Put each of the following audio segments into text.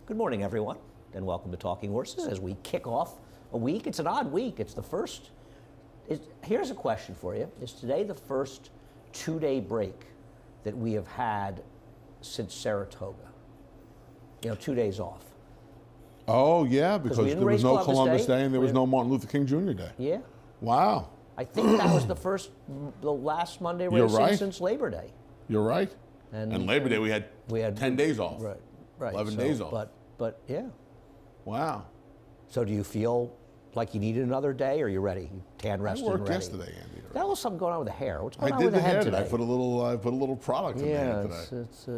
Good morning, everyone, and welcome to Talking Horses as we kick off a week. It's an odd week. It's the first. Here's a question for you. Is today the first two-day break that we have had since Saratoga? 2 days off. Oh, yeah, because we there didn't was race no Columbus Columbus Day. Day and there was no Martin Luther King Jr. Day. Yeah. Wow. I think that was the last Monday racing right. since Labor Day. You're right. And Labor Day, we had 10 days off. Right. 11 days off. But yeah. Wow. So do you feel like you needed another day, or are you ready? You tan rested I and worked ready? yesterday, Andy. That was something going on with the hair. What's going I on did with the the head hair today? today. I put a little product in Yeah, the hair today. it's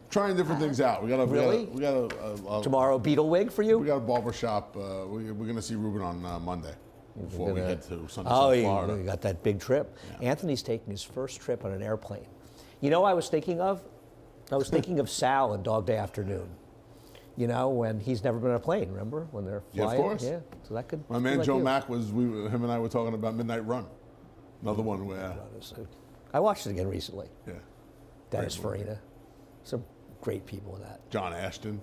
Trying different things out. We got a tomorrow beetle wig for you? We got a barber shop. We're going to see Ruben on Monday before we head to Sunday, Florida. You got that big trip. Yeah. Anthony's taking his first trip on an airplane. You know what I was thinking of? I was thinking of Sal in Dog Day Afternoon. When he's never been on a plane, remember? When they're flying? Yeah, of course. Yeah, so that could My be man like Joe you. Mack him and I were talking about Midnight Run. Another one where... I watched it again recently. Yeah. Dennis Farina. Some great people in that. John Ashton.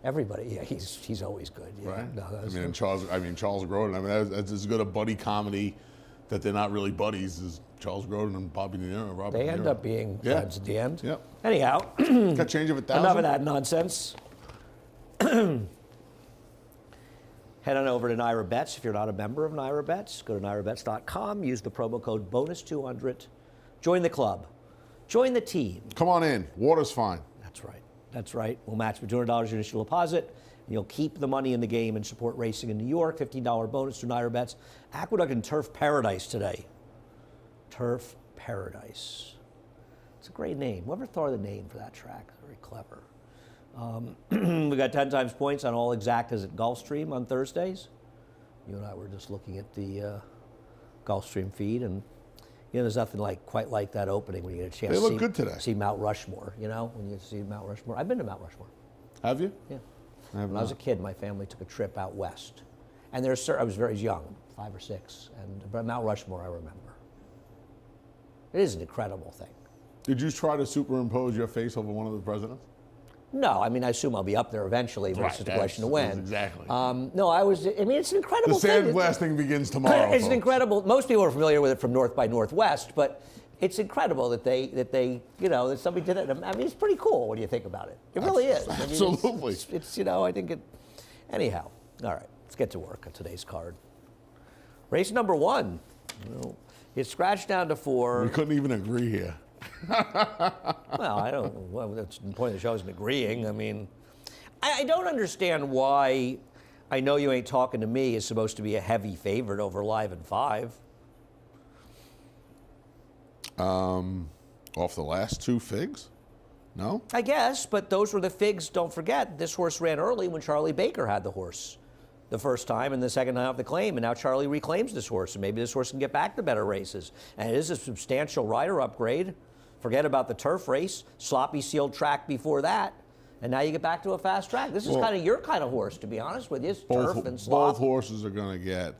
Everybody, yeah, he's always good. Yeah. Right. No, Charles Grodin. That's as good a buddy comedy that they're not really buddies as Charles Grodin and Bobby De Niro. Robert they De end Niro. up being friends at the end. Yep. Anyhow, Got change of 1,000. enough of that nonsense. Head on over to Naira Bets. If you're not a member of Naira Bets, go to nairabets.com. Use the promo code BONUS200. Join the club. Join the team. Come on in. Water's fine. That's right. We'll match for $200 your initial deposit. And you'll keep the money in the game and support racing in New York. $15 bonus through Naira Bets. Aqueduct and Turf Paradise today. Turf Paradise. It's a great name. Whoever thought of the name for that track? Very clever. We got 10 times points on all exactas at Gulfstream on Thursdays. You and I were just looking at the Gulfstream feed, and there's nothing quite like that opening when you get a chance They to look good today. See Mount Rushmore. When you see Mount Rushmore. I've been to Mount Rushmore. Have you? Yeah. When I was a kid, my family took a trip out west, and I was very young, 5 or 6, but Mount Rushmore I remember. It is an incredible thing. Did you try to superimpose your face over one of the presidents? No, I assume I'll be up there eventually, but it's just a question of when. Exactly. No, it's an incredible The thing. sandblasting begins tomorrow. It's an folks. incredible. Most people are familiar with it from North by Northwest, but it's incredible that that somebody did it. It's pretty cool when you think about it. It really is. Absolutely. It's I think it. Anyhow, all right. Let's get to work on today's card. Race number 1. It's scratched down to 4. We couldn't even agree here. Well, I don't. Well, that's the point of the show isn't agreeing. I don't understand why. I know you ain't talking to me is supposed to be a heavy favorite over Live and 5. Off the last 2 figs? No? I guess, but those were the figs. Don't forget, this horse ran early when Charlie Baker had the horse the first time and the second time of the claim, and now Charlie reclaims this horse, and maybe this horse can get back to better races. And it is a substantial rider upgrade. Forget about the turf race, sloppy sealed track before that, and now you get back to a fast track. This is kind of your kind of horse, to be honest with you. It's turf and slop. Both horses are going to get,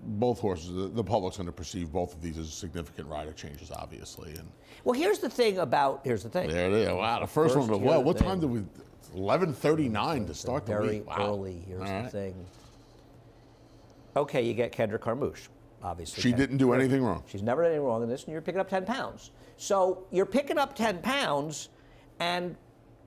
both horses, the public's going to perceive both of these as significant rider changes, obviously. And Well, here's the thing. There it is. Wow, the first one was, well, what time did we, 11:39 to start the Very week. Wow. early. Here's All the right. thing. Okay, you get Kendra Carmouche, obviously. She didn't do anything wrong. She's never done anything wrong in this, and you're picking up 10 pounds. So you're picking up 10 pounds, and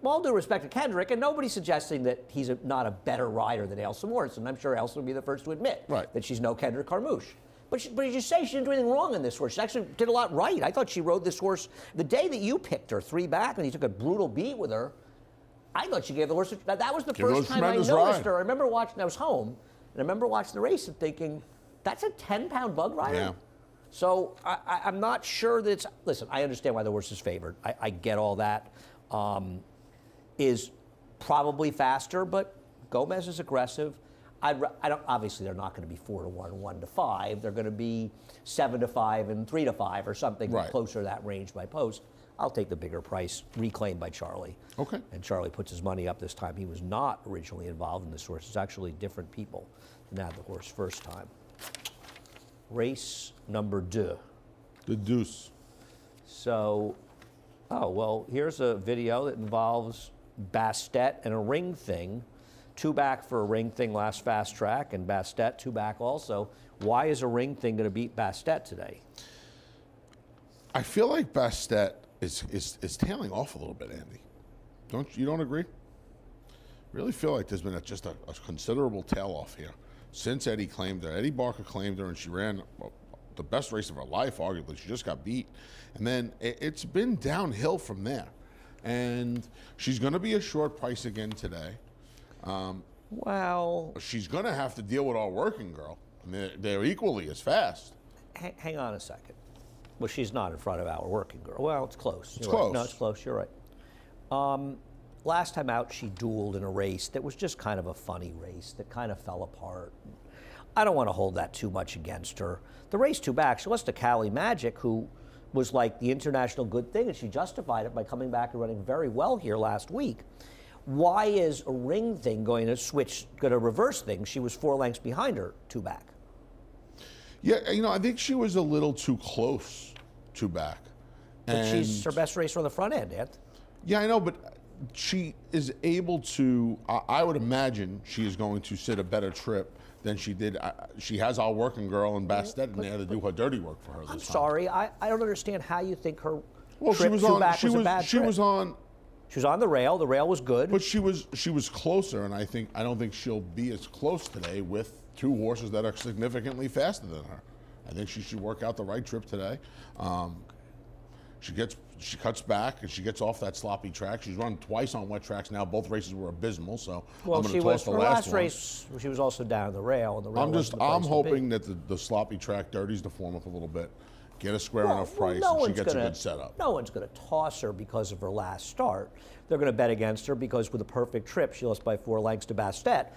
all due respect to Kendrick, and nobody's suggesting that he's not a better rider than Ailsa Morrison. I'm sure Ailsa would be the first to admit that she's no Kendrick Carmouche. But did you say she didn't do anything wrong in this horse? She actually did a lot right. I thought she rode this horse the day that you picked her 3 back, and you took a brutal beat with her. I thought she gave the horse. That was the first time I noticed her. I remember watching. I was home, and I remember watching the race and thinking, "That's a 10-pound bug rider." Yeah. So I'm not sure that it's. Listen, I understand why the horse is favored. I get all that. Is probably faster, but Gomez is aggressive. I don't. Obviously, they're not going to be 4-1, 1-5. They're going to be 7-5 and 3-5 or something closer to that range by post. I'll take the bigger price, reclaimed by Charlie. Okay. And Charlie puts his money up this time. He was not originally involved in this horse. It's actually different people than had the horse first time. Race number 2. The deuce. So, oh, well, here's a video that involves Bastet and a Ring Thing. 2 back for a Ring Thing last Fast Track, and Bastet 2 back also. Why is a Ring Thing going to beat Bastet today? I feel like Bastet is tailing off a little bit, Andy. Don't agree? Really feel like there's been just a considerable tail off here since Eddie claimed her. Eddie Barker claimed her, and she ran the best race of her life, arguably. She just got beat. And then it's been downhill from there. And she's going to be a short price again today. Well, she's going to have to deal with our working girl. I mean, they're equally as fast. hang on a second. Well, she's not in front of our working girl. Well, it's close. It's You're right. close. No, it's close. You're right. Last time out, she dueled in a race that was just kind of a funny race that kind of fell apart. I don't want to hold that too much against her. The race 2 back, she lost to Cali Magic, who was like the international good thing, and she justified it by coming back and running very well here last week. Why is a Ring Thing going to reverse things? She was 4 lengths behind her 2 back. Yeah, I think she was a little too close 2 back. But she's her best racer on the front end, Ed. Yeah, I know, but she is able to, I would imagine she is going to sit a better trip than she did. She has our working girl in Bastet in there to do her dirty work for her this time. I'm sorry, I don't understand how you think her Well, trip 2 back was a bad she trip. was on, She was on the rail. The rail was good. but she was closer, and I don't think she'll be as close today with 2 horses that are significantly faster than her. I think she should work out the right trip today. She cuts back and she gets off that sloppy track. She's run twice on wet tracks now. Both races were abysmal, so Well, I'm going to her toss the last one. race, she was also down the rail, and the rail I'm wasn't the place I'm to hoping be. that the sloppy track dirties the form up a little bit, get a square Well, enough price, no and she one's gets gonna, a good setup. No one's going to toss her because of her last start. They're going to bet against her because with a perfect trip, she lost by 4 lengths to Bastet,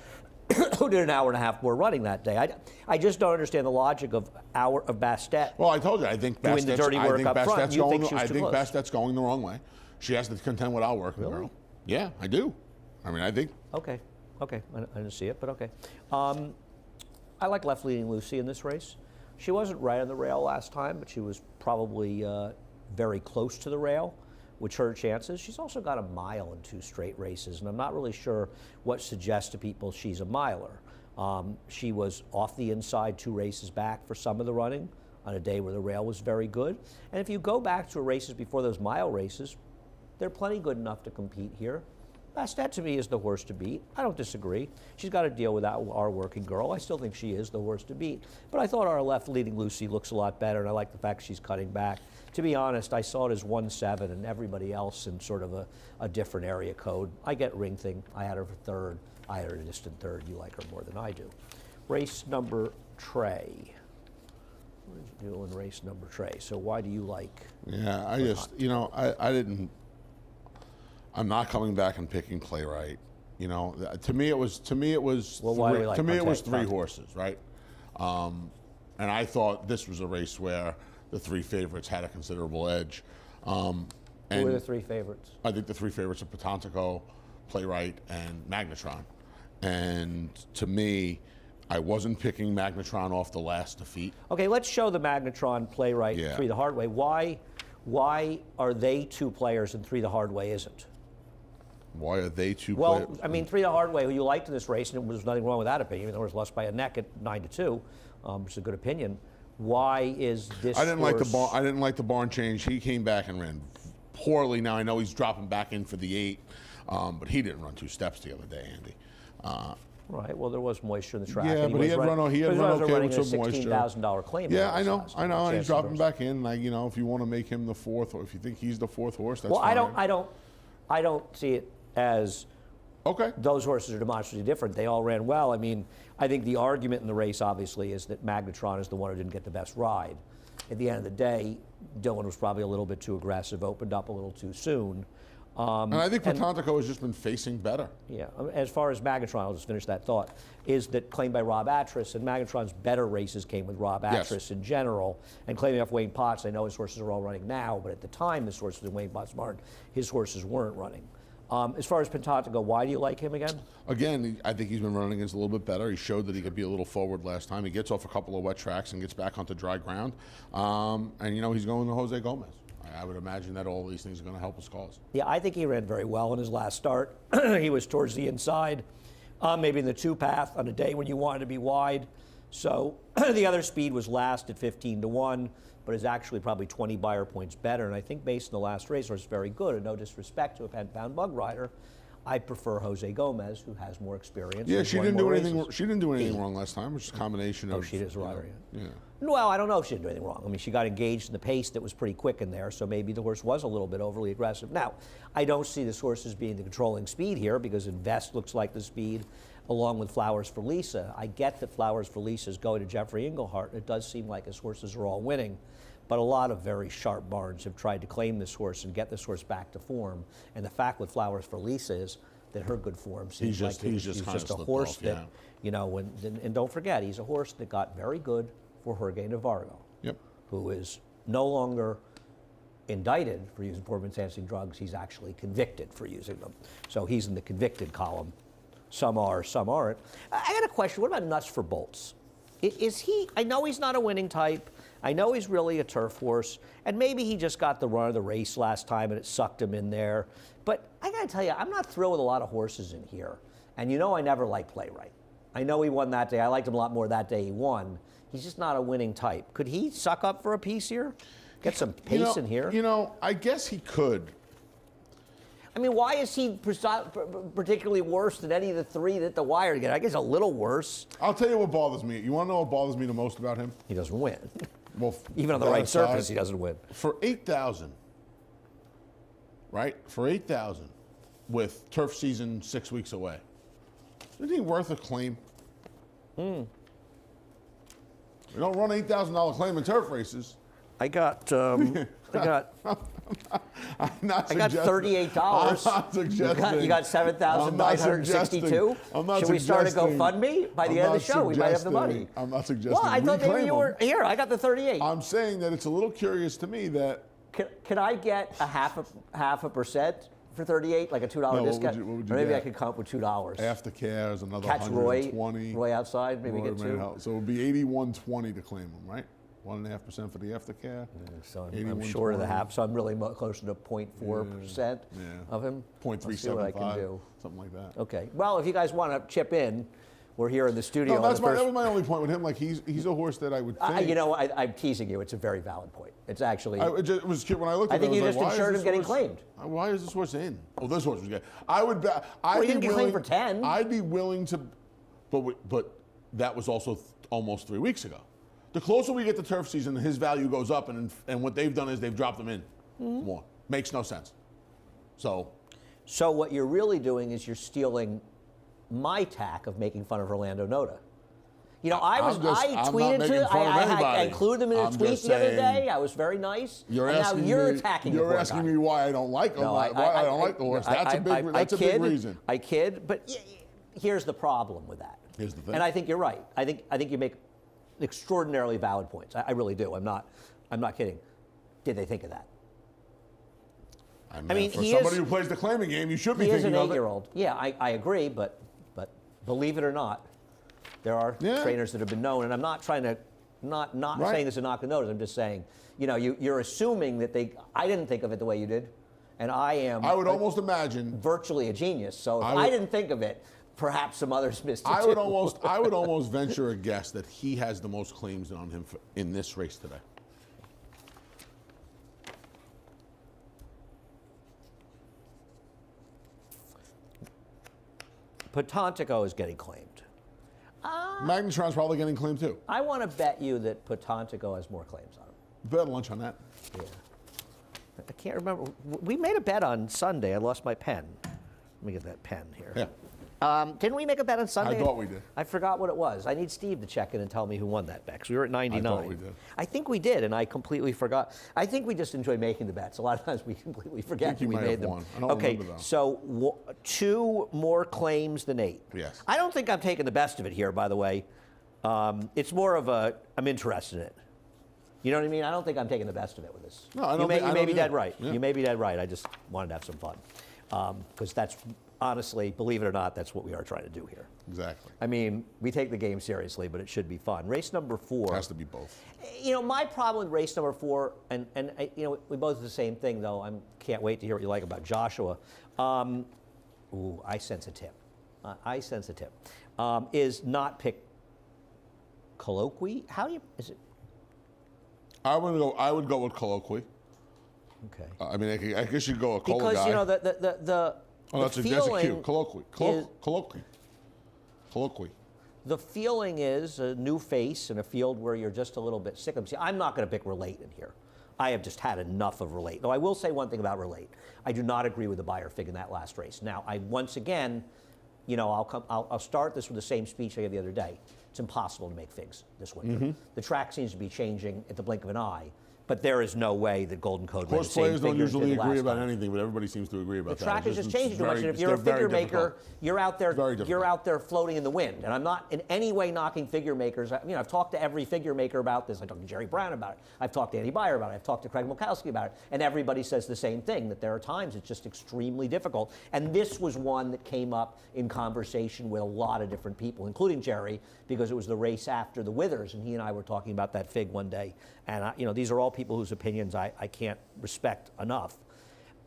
who did an hour and a half more running that day. I just don't understand the logic of Bastet. Well, I told you, I think Doing the dirty work up front, you think she was I too think close. Bastet's going the wrong way. She has to contend with our working girl. Yeah, I do. I mean, I think. Okay, I didn't see it, but okay. I like Left Leading Lucy in this race. She wasn't right on the rail last time, but she was probably very close to the rail, which hurt her chances. She's also got a mile in 2 straight races, and I'm not really sure what suggests to people she's a miler. She was off the inside 2 races back for some of the running on a day where the rail was very good. And if you go back to her races before those mile races, they're plenty good enough to compete here. Bastet to me is the horse to beat. I don't disagree. She's got to deal with our working girl. I still think she is the horse to beat. But I thought our Left Leading Lucy looks a lot better, and I like the fact she's cutting back. To be honest, I saw it as 1-7 and everybody else in sort of a different area code. I get Ring Thing. I had her for 3rd. I had her a distant 3rd. You like her more than I do. Race number Trey. What did you do in race number Trey? So why do you like? Yeah, I just, I didn't. I'm not coming back and picking Playwright. To me it was. Well, why do we like to me it was Contact? 3 horses, right? And I thought this was a race where the 3 favorites had a considerable edge. Who were the 3 favorites? I think the 3 favorites are Potantico, Playwright, and Magnetron. And to me, I wasn't picking Magnetron off the last defeat. Okay, let's show the Magnetron Playwright Yeah. 3 the hard way. Why are they 2 players and 3 the hard way isn't? Why are they 2 Well, players? I mean, 3 the hard way, who you liked in this race, and there was nothing wrong with that opinion. There was lost by a neck at 9-2, which is a good opinion. Why is this? I didn't like the horse- barn. I didn't like the barn change. He came back and ran poorly. Now I know he's dropping back in for the 8, but he didn't run 2 steps the other day, Andy. Right. Well, there was moisture in the track. Yeah, and but he had run okay running with a some moisture. $16,000 claim. Yeah, on I this know. last I know. And he's chance dropping horse. back in. Like, if you want to make him the 4th, or if you think he's the 4th horse, that's Well, fine. I don't see it as. Okay. Those horses are demonstrably different. They all ran well. I mean, I think the argument in the race, obviously, is that Magnetron is the one who didn't get the best ride. At the end of the day, Dylan was probably a little bit too aggressive, opened up a little too soon. And I think Potantico has just been facing better. Yeah, as far as Magnetron, I'll just finish that thought, is that claimed by Rob Atras, and Magnetron's better races came with Rob Yes. Atras in general, and claiming off Wayne Potts. I know his horses are all running now, but at the time his horses in Wayne Potts weren't. His horses weren't running. As far as Potantico, why do you like him again? Again, I think he's been running against a little bit better. He showed that he could be a little forward last time. He gets off a couple of wet tracks and gets back onto dry ground. And, he's going to Jose Gomez. I would imagine that all these things are going to help his cause. Yeah, I think he ran very well in his last start. He was towards the inside, maybe in the 2-path on a day when you wanted to be wide. So the other speed was last at 15-1, but is actually probably 20 buyer points better. And I think based on the last race, was very good. And no disrespect to a 10-pound bug rider, I prefer Jose Gomez, who has more experience. Yeah, and she won didn't do more anything. races. She didn't do anything wrong last time, which is a combination of. She is a rider. Yeah. Well, I don't know if she didn't do anything wrong. I mean, she got engaged in the pace that was pretty quick in there, so maybe the horse was a little bit overly aggressive. Now, I don't see this horse as being the controlling speed here because Invest looks like the speed along with Flowers for Lisa. I get that Flowers for Lisa is going to Jeffrey Englehart. It does seem like his horses are all winning, but a lot of very sharp barns have tried to claim this horse and get this horse back to form. And the fact with Flowers for Lisa is that her good form seems like he's just kinda a slipped horse off, that, yeah. you know, and don't forget, he's a horse that got very good for Jorge Navarro, Yep. who is no longer indicted for using performance-enhancing drugs. He's actually convicted for using them. So he's in the convicted column. Some are, some aren't. I got a question. What about Nuts for Bolts? Is he, I know he's not a winning type. I know he's really a turf horse. And maybe he just got the run of the race last time and it sucked him in there. But I got to tell you, I'm not thrilled with a lot of horses in here. And you know I never liked Playwright. I know he won that day. I liked him a lot more that day he won. He's just not a winning type. Could he suck up for a piece here? Get some pace in here? You know, I guess he could. I mean, why is he particularly worse than any of the three that the Wire get? I guess a little worse. I'll tell you what bothers me. You want to know what bothers me the most about him? He doesn't win. Well, Even on the that right aside, surface, he doesn't win. For 8,000, right? For 8,000, with turf season 6 weeks away, isn't he worth a claim? We don't run $8,000 claim in turf races. I got I'm not I got suggesting- $38. I'm not suggesting. You got 7,962. I'm not Should we start a suggesting- GoFundMe? By the I'm end of not the show, we might have the money. suggesting- I'm not suggesting. Well, I thought maybe reclaim you were them. here. I got the 38. I'm saying that it's a little curious to me that. Can I get a half a percent for 38, like a $2 No, what would discount? you- what would you or maybe get? I could come up with $2. Aftercare is another Catch Roy, 120. Roy outside, maybe Roy get may two. help. So it would be 81.20 to claim them, right? 1.5% for the aftercare. So I'm 81.20. short of the half, so I'm really closer to 0.4% Yeah. of him. I'll see what I can 0.375, do. something like that. Okay. Well, if you guys want to chip in, we're here in the studio. No, on that's the that first, was my only point with him. Like he's a horse that I would think. you know, I'm teasing you. It's a very valid point. It's actually. It was when I looked at I think it, you I was just like, why is insured this him getting horse- claimed. Why is this horse in? Oh, this horse was good. I would bet. he didn't get claimed for 10. I'd be willing to, but that was also almost 3 weeks ago. The closer we get to turf season, his value goes up, and what they've done is they've dropped him in more. Makes no sense. So what you're really doing is you're stealing my tack of making fun of Orlando Noda. You know, I I'm not tweeted making to, fun of I anybody. included him in a I'm tweet just the other saying- day. I was very nice. you're and asking now you're me, attacking the You're poor asking guy. me why I don't like him. No, why I don't like the horse. That's a big kid, reason. I kid, but here's the problem with that. Here's the thing. And I think you're right. I think you make extraordinarily valid points. I really do. I'm not kidding. Did they think of that? I mean, for he somebody is- who plays the claiming game, you should be He is thinking an of it. 8-year-old. Yeah, I agree, but believe it or not, there are Yeah. trainers that have been known, and I'm not trying to not Right. saying this to knock the nose. I'm just saying, you know, you're assuming that I didn't think of it the way you did, and I am. I would almost imagine. virtually a genius. So if I I, would- didn't think of it, perhaps some others missed it I too. would almost venture a guess that he has the most claims on him in this race today. Potantico is getting claimed. Magnetron's probably getting claimed too. I want to bet you that Potantico has more claims on him. Bet lunch on that. Yeah. I can't remember. We made a bet on Sunday. I lost my pen. Let me get that pen here. Yeah. Didn't we make a bet on Sunday? I thought we did. I forgot what it was. I need Steve to check in and tell me who won that bet, 'cause we were at 99. we did. I think we did, and I completely forgot. I think we just enjoy making the bets. A lot of times we completely forget think you we might made have them. won. I don't okay, remember, though. so 2 more claims than 8. Yes. I don't think I'm taking the best of it here, by the way. It's more of I'm interested in it. You know what I mean? I don't think I'm taking the best of it with this. No, I don't You may, think- I you may don't be dead either. right. Yeah. You may be dead right. I just wanted to have some fun. Because that's honestly, believe it or not, that's what we are trying to do here. Exactly. I mean, we take the game seriously, but it should be fun. Race number 4. It has to be both. You know, my problem with race number 4, and you know, we both do the same thing, though. I can't wait to hear what you like about Joshua. Ooh, I sense a tip. I sense a tip. Is not pick Colloquy. How do you? Is it? I would go with Colloquy. Okay. I mean, I guess you'd go a Cola Because guy. you know the oh, that's a cue. Colloquy. Colloquy. The feeling is a new face in a field where you're just a little bit sick of them. See, I'm not going to pick Relate in here. I have just had enough of Relate. Though I will say one thing about Relate. I do not agree with the Beyer fig in that last race. Now, once again, you know, I'll start this with the same speech I gave the other day. It's impossible to make figs this winter. The track seems to be changing at the blink of an eye. But there is no way that Golden Code ran the Horse same players don't figure as usually did the agree last about time. anything, but everybody seems to agree about The that. track has It's just changed too much, and if it's you're a very figure maker, difficult. you're out there. Very difficult. You're out there floating in the wind. And I'm not in any way knocking figure makers. You know, I've talked to every figure maker about this. I talked to Jerry Brown about it. I've talked to Andy Beyer about it. I've talked to Craig Mulkowski about it. And everybody says the same thing, that there are times it's just extremely difficult. And this was one that came up in conversation with a lot of different people, including Jerry, because it was the race after the Withers, and he and I were talking about that fig one day. And you know, these are all people whose opinions I can't respect enough.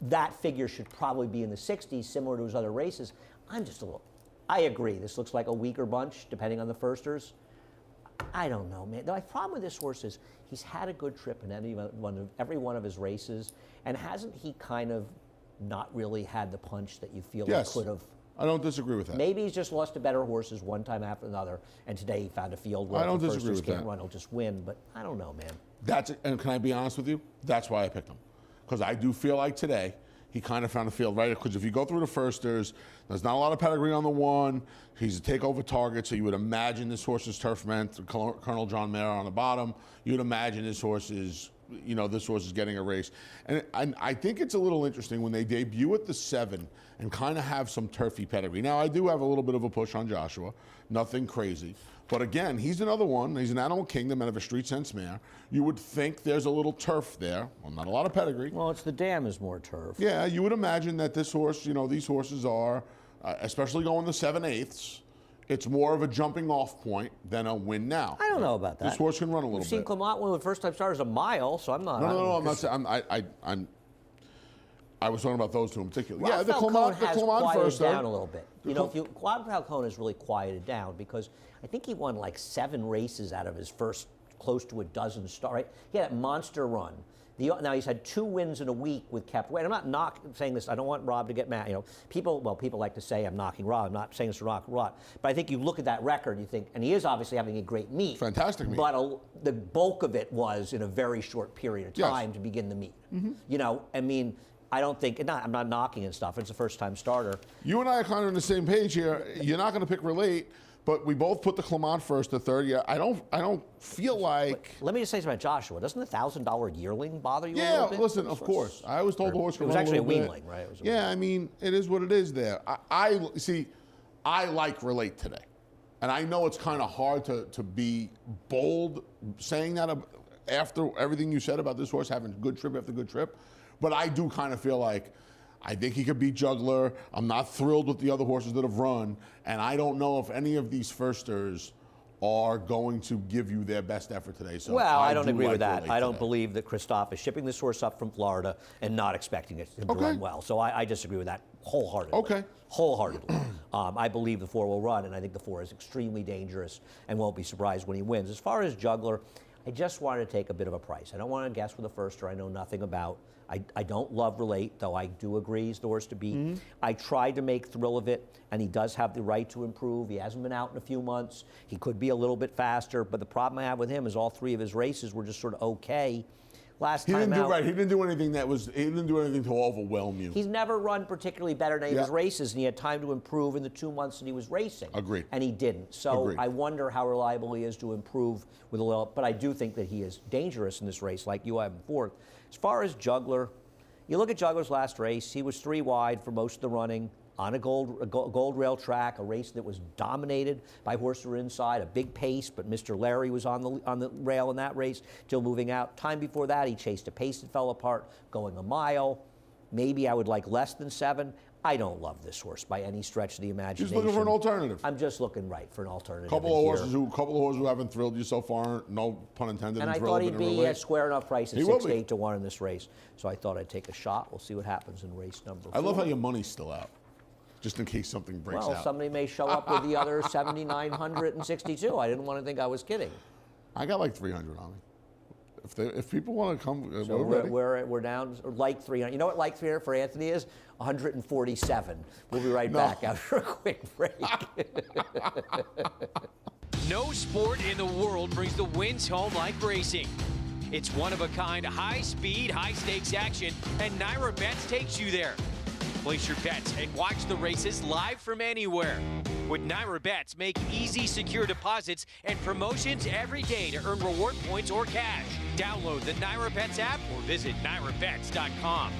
That figure should probably be in the 60s, similar to his other races. I'm just a little. I agree. This looks like a weaker bunch, depending on the firsters. I don't know, man. My problem with this horse is he's had a good trip in every one of his races, and hasn't he kind of not really had the punch that you feel he Yes. could have? I don't disagree with that. Maybe he's just lost to better horses one time after another, and today he found a field where I don't if the disagree firsters with can't that. run, he'll just win. But I don't know, man. And can I be honest with you? That's why I picked him. Because I do feel like today he kind of found a field, right? Because if you go through the firsters, there's not a lot of pedigree on the one. He's a takeover target, so you would imagine this horse is turf meant. Colonel John Mayer on the bottom. You'd imagine this horse is, you know, this horse is getting a race. And I think it's a little interesting when they debut at the 7 and kind of have some turfy pedigree. Now, I do have a little bit of a push on Joshua. Nothing crazy. But again, he's another one. He's an Animal Kingdom out of a Street Sense mare. You would think there's a little turf there. Well, not a lot of pedigree. Well, it's the dam is more turf. Yeah, you would imagine that this horse, you know, these horses are, especially going the 7/8, it's more of a jumping off point than a win now. I don't know about that. This horse can run a little We've seen bit. Clement one of the first time starters a mile, so I'm not. No, I'm not saying, I was talking about those two in particular. Rafael Yeah, the Clement has first. quieted down a little bit. You know, Rafael Cohn has really quieted down because I think he won like 7 races out of his first close to a dozen start. Right? He had that monster run. Now he's had 2 wins in a week with Kept Way. And I'm not saying this. I don't want Rob to get mad. You know, people like to say I'm knocking Rob. I'm not saying this to knock Rob. But I think you look at that record, you think, and he is obviously having a great meet. Fantastic meet. But the bulk of it was in a very short period of time to begin the meet. You know, I mean. I don't think, I'm not knocking and stuff. It's a first-time starter. You and I are kind of on the same page here. You're not going to pick Relate, but we both put the Clement first, the third. Yeah, I don't feel like. Let me just say something about Joshua. Doesn't the $1,000 yearling bother you a Yeah, little bit? listen, of course. I was told the horse It could was run actually a little bit. weanling, right? It was a Yeah, I mean, it is what it is there. I see, I like Relate today. And I know it's kind of hard to be bold saying that after everything you said about this horse having good trip after good trip. But I do kind of feel like I think he could beat Juggler. I'm not thrilled with the other horses that have run. And I don't know if any of these firsters are going to give you their best effort today. So well, I don't do agree like with that. Relate I don't today. believe that Christophe is shipping this horse up from Florida and not expecting it to run well. So I disagree with that wholeheartedly. Okay. Wholeheartedly. I believe the 4 will run, and I think the 4 is extremely dangerous and won't be surprised when he wins. As far as Juggler, I just wanted to take a bit of a price. I don't want to guess with a firster I know nothing about. I don't love Relate, though I do agree he's the horse to beat. I tried to make Thrill of It, and he does have the right to improve. He hasn't been out in a few months. He could be a little bit faster, but the problem I have with him is all 3 of his races were just sort of okay. Last time out, He didn't do anything to overwhelm you. he's never run particularly better than any of his races, and he had time to improve in the 2 months that he was racing. Agreed. And he didn't. So Agreed. I wonder how reliable he is to improve with a little. But I do think that he is dangerous in this race, like you have in 4th. As far as Juggler, you look at Juggler's last race. He was 3 wide for most of the running on a gold rail track, a race that was dominated by horses who were inside, a big pace, but Mr. Larry was on the rail in that race, till moving out. Time before that, he chased a pace that fell apart, going a mile. Maybe I would like less than 7. I don't love this horse by any stretch of the imagination. Just looking for an alternative. I'm just looking for an alternative. Couple of horses who haven't thrilled you so far. No pun intended. And I thought he'd be at square enough price at 6 to 8 to 1 in this race. So I thought I'd take a shot. We'll see what happens in race number 4. I love how your money's still out, just in case something breaks out. Well, somebody may show up with the other 7,962. I didn't want to think I was kidding. I got like 300 on me. If people want to come, So we're ready. we're down like 300. You know what like 300 for Anthony is? 147. We'll be right back after a quick break. No sport in the world brings the wins home like racing. It's one-of-a-kind, high-speed, high-stakes action, and Naira Bets takes you there. Place your bets and watch the races live from anywhere. With Naira Bets, make easy, secure deposits and promotions every day to earn reward points or cash. Download the Naira Bets app or visit nairabets.com.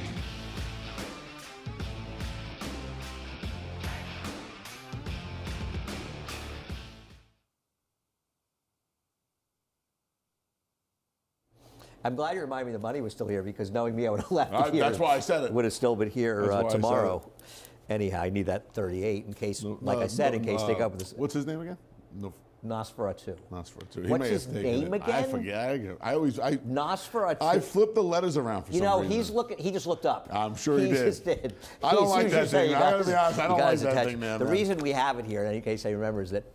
I'm glad you reminded me the money was still here because knowing me, I would have left it here. That's why I said it. Would have still been here That's why I said tomorrow. Anyhow, I need that 38 in case, like I said, in case they go up with this. What's his name again? Nosferatu. Nosferatu. What's his name again? I forget. Nosferatu. I flipped the letters around for some reason. He's looking. He just looked up. I'm sure he did. Just did. I don't like that As soon as you say thing. he I gotta does, be honest, I don't he got like his that attention. thing, man. The reason we have it here, in any case I remember, is that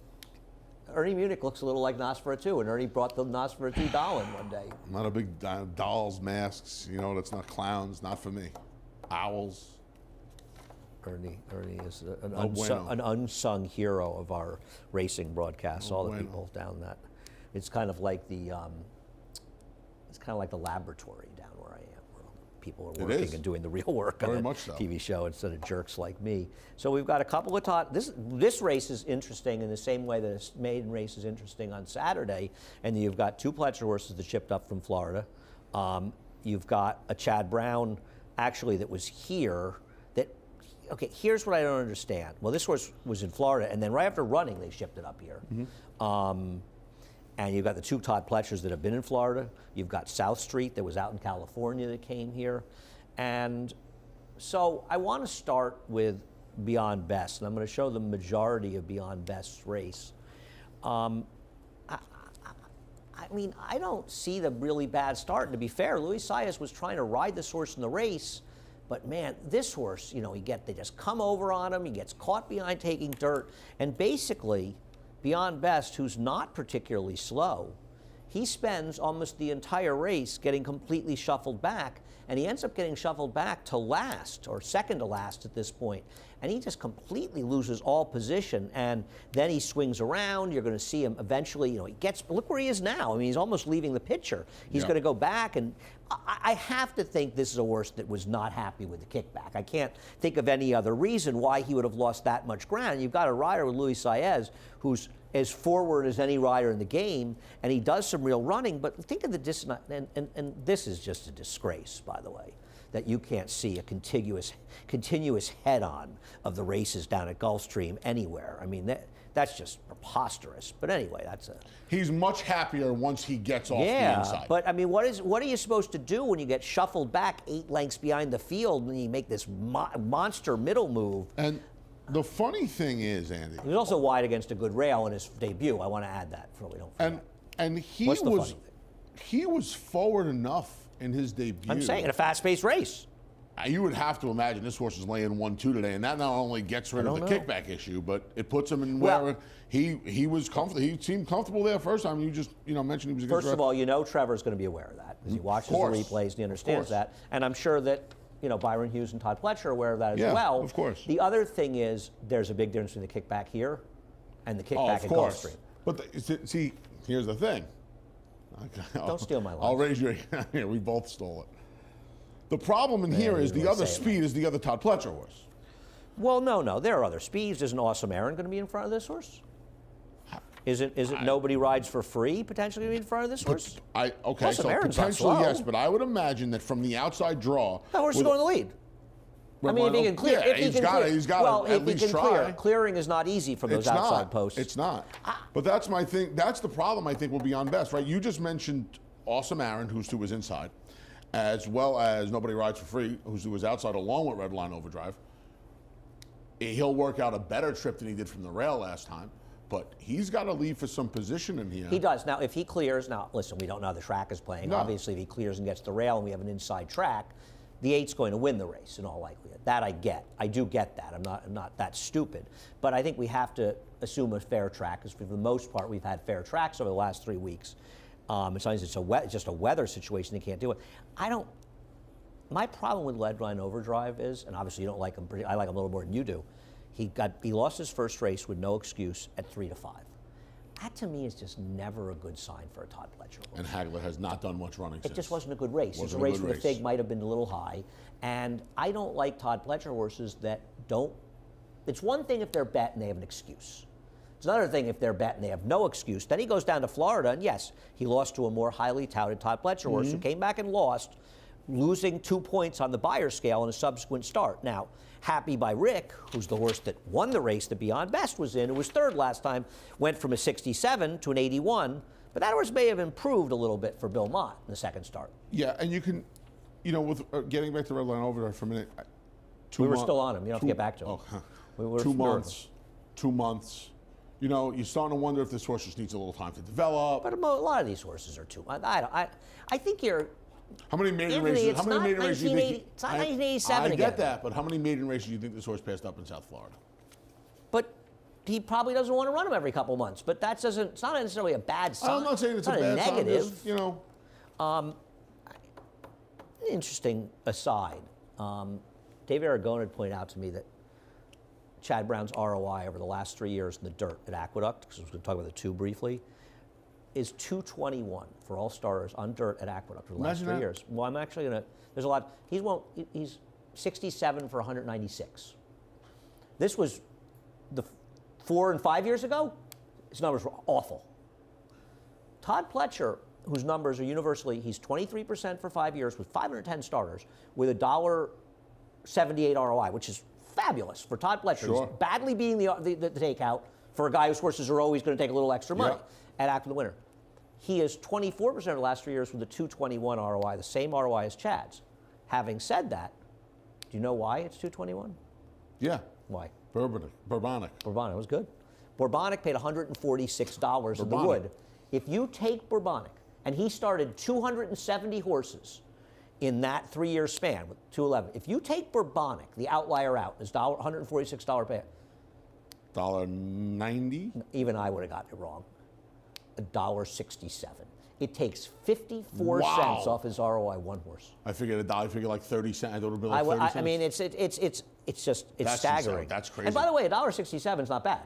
Ernie Munich looks a little like Nosferatu, and Ernie brought the Nosferatu doll in one day. I'm not a big dolls, masks. That's not clowns. Not for me. Owls. Ernie is bueno. an unsung hero of our racing broadcasts. All the people down that. It's kind of like the laboratory down where I am, where people are working and doing the real work Very on a much so. TV show instead of jerks like me. So we've got a couple of this race is interesting in the same way that this maiden race is interesting on Saturday, and you've got 2 Pletcher horses that shipped up from Florida. You've got a Chad Brown actually that was here. Okay, here's what I don't understand. Well, this horse was in Florida, and then right after running, they shipped it up here. And you've got the 2 Todd Pletchers that have been in Florida. You've got South Street that was out in California that came here. And so I want to start with Beyond Best, and I'm going to show the majority of Beyond Best's race. I mean, I don't see the really bad start. And to be fair, Luis Saez was trying to ride this horse in the race. But man, this horse, they just come over on him. He gets caught behind taking dirt. And basically, Beyond Best, who's not particularly slow, he spends almost the entire race getting completely shuffled back. And he ends up getting shuffled back to last, or second to last at this point. And he just completely loses all position. And then he swings around. You're going to see him eventually, look where he is now. I mean, he's almost leaving the picture. He's going to go back. And I have to think this is a horse that was not happy with the kickback. I can't think of any other reason why he would have lost that much ground. You've got a rider with Luis Saez who's as forward as any rider in the game, and he does some real running, but think of the distance, and this is just a disgrace, by the way, that you can't see a continuous head-on of the races down at Gulfstream anywhere. I mean, that's just preposterous. But anyway, He's much happier once he gets off the inside. Yeah, but I mean, what are you supposed to do when you get shuffled back 8 lengths behind the field and you make this monster middle move? And the funny thing is, Andy, he was also wide against a good rail in his debut. I want to add that so we don't forget. And he What's the funny thing? He was forward enough in his debut. I'm saying in a fast-paced race. You would have to imagine this horse is laying 1-2 today, and that not only gets rid of the kickback issue, but it puts him in where he was comfortable. He seemed comfortable there first time. You just mentioned he was. First of all, Trevor's going to be aware of that because he watches the replays and he understands that, and I'm sure that Byron Hughes and Todd Pletcher are aware of that as well. Of course. The other thing is there's a big difference between the kickback here and the kickback at Gulfstream. But see, here's the thing. Don't steal my line. I'll raise your. We both stole it. The problem in here is the other speed is the other Todd Pletcher horse. Well, no. There are other speeds. Isn't Awesome Aaron going to be in front of this horse? Is it Nobody Rides for Free potentially going to be in front of this horse? So Aaron's not potentially slow. yes, but I would imagine that from the outside draw, that horse is going to the lead. I mean, if he can clear, he's got to at least try. Clearing is not easy from those outside posts. It's not. But that's my thing. That's the problem I think will be on Best, right? You just mentioned Awesome Aaron, who was inside, as well as Nobody Rides for Free, who was outside along with Redline Overdrive. He'll work out a better trip than he did from the rail last time, but he's got to leave for some position in here. He does. Now, if he clears, now, listen, we don't know how the track is playing. No. Obviously, if he clears and gets the rail and we have an inside track, the 8's going to win the race in all likelihood. That I get. I do get that. I'm not that stupid. But I think we have to assume a fair track, because for the most part, we've had fair tracks over the last 3 weeks. Sometimes it's just a weather situation, they can't do it. My problem with Redline Overdrive is, and obviously you don't like him, I like him a little more than you do, he lost his first race with no excuse at 3-5. That to me is just never a good sign for a Todd Pletcher horse. And Hagler has not done much running since. It just wasn't a good race. It was a Wasn't a race good where the race. fig might have been a little high. And I don't like Todd Pletcher horses that don't. It's one thing if they're bet and they have an excuse. It's another thing if they're bet and they have no excuse. Then he goes down to Florida, and yes, he lost to a more highly touted Todd Pletcher horse who came back and lost, losing 2 points on the Beyer scale in a subsequent start. Now, Happy by Rick, who's the horse that won the race that Beyond Best was in, who was third last time, went from a 67 to an 81. But that horse may have improved a little bit for Bill Mott in the second start. Yeah, and you can, with getting back to Redline Overdrive for a minute. We were still on him. You don't have to get back to him. Oh, huh. We were 2 months. 2 months. You're starting to wonder if this horse just needs a little time to develop. But a lot of these horses are too. I think you're. How many maiden Anthony, races? it's How many not maiden races do you think? 1980 it's not 1987 I again. get that, but how many maiden races do you think this horse passed up in South Florida? But he probably doesn't want to run them every couple months. But that doesn't. It's not necessarily a bad sign. I'm not saying it's not a bad negative. sign. Just, Interesting aside. Dave Aragona had pointed out to me that Chad Brown's ROI over the last 3 years in the dirt at Aqueduct, because I was going to talk about the 2 briefly, is 221 for all starters on dirt at Aqueduct for the last Imagine 3 that. years. Well, I'm actually going to. There's a lot. He's 67 for 196. This was the 4 and 5 years ago. His numbers were awful. Todd Pletcher, whose numbers are universally, he's 23% for 5 years with 510 starters with a $1.78 ROI, which is fabulous for Todd Pletcher. Sure. He's badly beating the takeout for a guy whose horses are always going to take a little extra money at After the Winter. He is 24% of the last 3 years with a 221 ROI, the same ROI as Chad's. Having said that, do you know why it's 221? yeah. Why? Bourbonic. Bourbonic was good. Bourbonic paid $146 in the Bourbonic. wood. If you take Bourbonic, and he started 270 horses in that 3-year span with 211. If you take Bourbonic, the outlier out, is $146 pay. $1.90. Even I would have gotten it wrong. $1.67. It takes 54 Wow. cents off his ROI one horse. I figured $1. I figured like 30 cents. I thought it would be like 30 cents. I mean, it's That's staggering. insane. That's crazy. And by the way, $1.67 is not bad.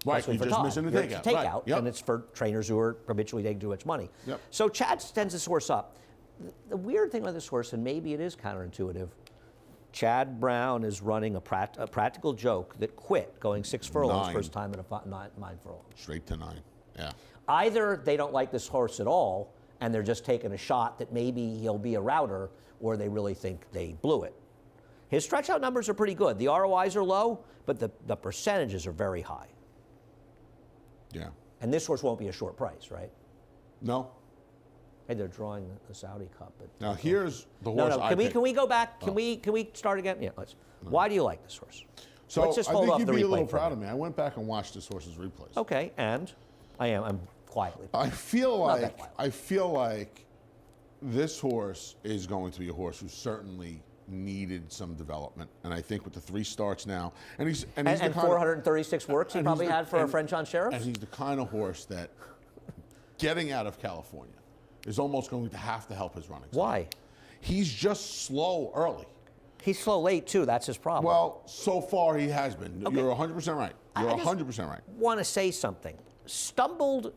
Right, Especially you're for just Todd. missing the It's a takeout. Right, takeout, yep. and it's for trainers who are habitually taking too much money. Yep. So Chad stands this horse up. The weird thing about this horse, and maybe it is counterintuitive, Chad Brown is running a practical joke that quit going 6 furlongs 9. first time in a 9 furlong. Straight to 9. Yeah. Either they don't like this horse at all, and they're just taking a shot that maybe he'll be a router, or they really think they blew it. His stretch out numbers are pretty good. The ROIs are low, but the percentages are very high. Yeah. And this horse won't be a short price, right? No. Hey, they're drawing the Saudi Cup. But Now here's the horse I Can picked. we go back? Can we start again? Yeah, let's. Why do you like this horse? So Let's just I hold think off you'd the be a replay little for proud a of me. I went back and watched this horse's replays. Okay, and I'm quietly. I feel Not that like this horse is going to be a horse who certainly needed some development, and I think with the 3 starts now, and he's the kind 436 works he and probably he's the- had for a and- French on Sheriff. and he's the kind of horse that getting out of California is almost going to have to help his running. Why? He's just slow early. He's slow late too. That's his problem. Well, so far he has been. Okay. You're 100% right. You're I just 100% right. want to say something. Stumbled,